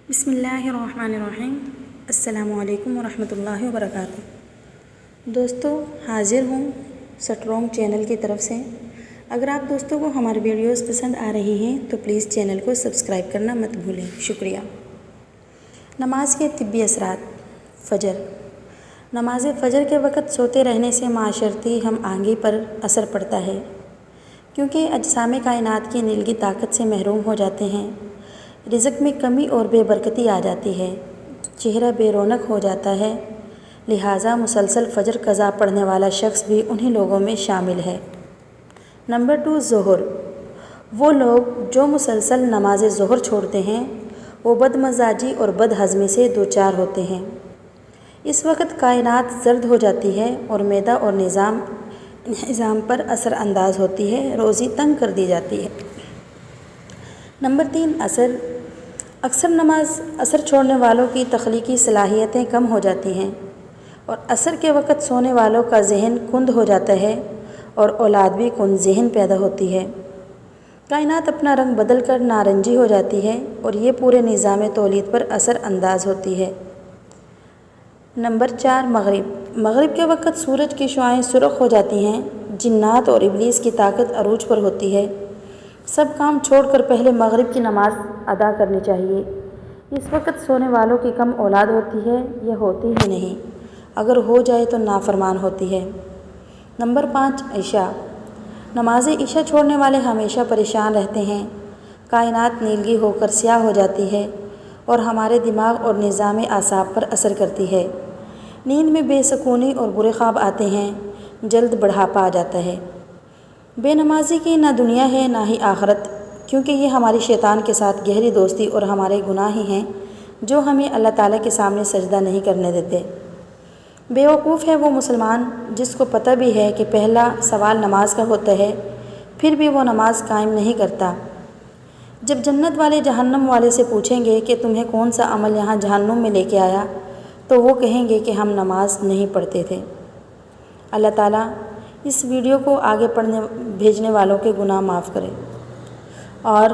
بسم اللہ الرحمن الرحیم۔ السلام علیکم ورحمۃ اللہ وبرکاتہ۔ دوستو، حاضر ہوں سٹرونگ چینل کی طرف سے۔ اگر آپ دوستوں کو ہماری ویڈیوز پسند آ رہی ہیں تو پلیز چینل کو سبسکرائب کرنا مت بھولیں، شکریہ۔ نماز کے طبی اثرات۔ فجر۔ نماز فجر کے وقت سوتے رہنے سے معاشرتی ہم آہنگی پر اثر پڑتا ہے، کیونکہ اجسام کائنات کی نیلگی طاقت سے محروم ہو جاتے ہیں۔ رزق میں کمی اور بے برکتی آ جاتی ہے، چہرہ بے رونق ہو جاتا ہے، لہٰذا مسلسل فجر قضا پڑھنے والا شخص بھی انہی لوگوں میں شامل ہے۔ نمبر 2، ظہر۔ وہ لوگ جو مسلسل نماز ظہر چھوڑتے ہیں وہ بد مزاجی اور بد ہضمی سے دوچار ہوتے ہیں۔ اس وقت کائنات زرد ہو جاتی ہے اور معدہ اور نظام پر اثر انداز ہوتی ہے، روزی تنگ کر دی جاتی ہے۔ نمبر 3، عصر۔ اکثر نماز عصر چھوڑنے والوں کی تخلیقی صلاحیتیں کم ہو جاتی ہیں اور عصر کے وقت سونے والوں کا ذہن کند ہو جاتا ہے اور اولاد بھی کند ذہن پیدا ہوتی ہے۔ کائنات اپنا رنگ بدل کر نارنجی ہو جاتی ہے اور یہ پورے نظام تولید پر اثر انداز ہوتی ہے۔ نمبر 4، مغرب۔ مغرب کے وقت سورج کی شعاعیں سرخ ہو جاتی ہیں، جنات اور ابلیس کی طاقت عروج پر ہوتی ہے۔ سب کام چھوڑ کر پہلے مغرب کی نماز ادا کرنی چاہیے۔ اس وقت سونے والوں کی کم اولاد ہوتی ہے یا ہوتی ہی نہیں، اگر ہو جائے تو نافرمان ہوتی ہے۔ نمبر 5، عشاء۔ نماز عشاء چھوڑنے والے ہمیشہ پریشان رہتے ہیں، کائنات نیلگی ہو کر سیاہ ہو جاتی ہے اور ہمارے دماغ اور نظام اعصاب پر اثر کرتی ہے۔ نیند میں بے سکونی اور برے خواب آتے ہیں، جلد بڑھاپا آ جاتا ہے۔ بے نمازی کی نہ دنیا ہے نہ ہی آخرت، کیونکہ یہ ہماری شیطان کے ساتھ گہری دوستی اور ہمارے گناہ ہی ہیں جو ہمیں اللہ تعالیٰ کے سامنے سجدہ نہیں کرنے دیتے۔ بے وقوف ہے وہ مسلمان جس کو پتہ بھی ہے کہ پہلا سوال نماز کا ہوتا ہے، پھر بھی وہ نماز قائم نہیں کرتا۔ جب جنت والے جہنم والے سے پوچھیں گے کہ تمہیں کون سا عمل یہاں جہنم میں لے کے آیا، تو وہ کہیں گے کہ ہم نماز نہیں پڑھتے تھے۔ اللہ تعالیٰ اس ویڈیو کو آگے بھیجنے والوں کے گناہ معاف کرے اور